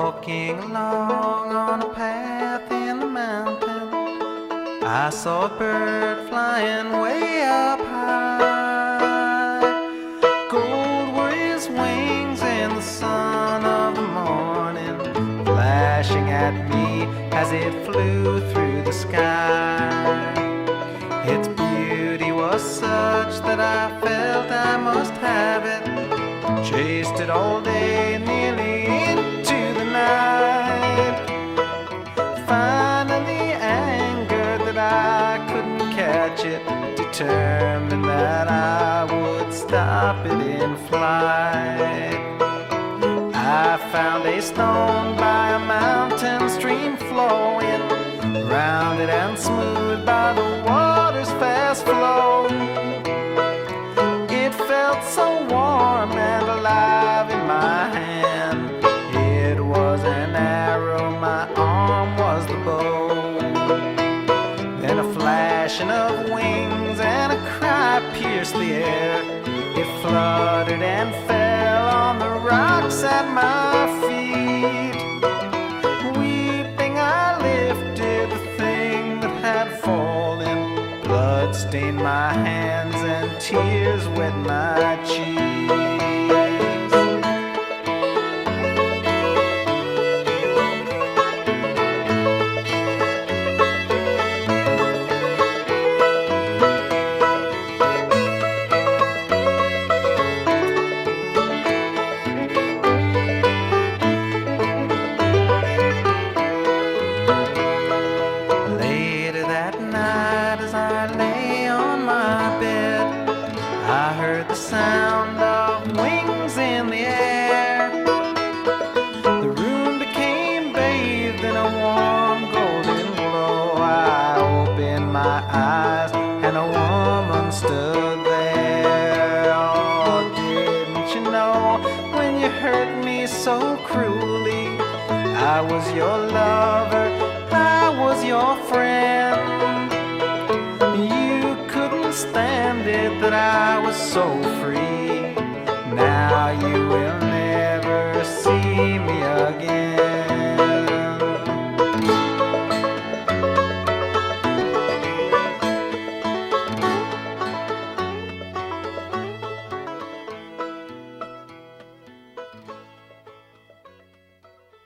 Walking along on a path in the mountain, I saw a bird flying way up high. Gold were his wings in the sun of the morning, flashing at me as it flew through the sky. Its beauty was such that I felt I must have it. Chased it all day, nearly into the night. Finally angered that I couldn't catch it, determined that I would stop it in flight. I found a stone by a mountain stream flowing, rounded and smooth by the water's fast flow. It felt so warm and alive in my hand. It was an arrow, my arm was the bow. Then a flashing of wings and a cry pierced the air. It fluttered and fell on the rocks at my feet. Weeping I lifted the thing that had fallen. Blood stained my hands and tears wet my cheeks. Sound of wings in the air. The room became bathed in a warm golden glow. I opened my eyes and a woman stood there. Oh, didn't you know when you hurt me so cruelly? I was your lover, I was your friend. You couldn't stand it that I was so free. Now you will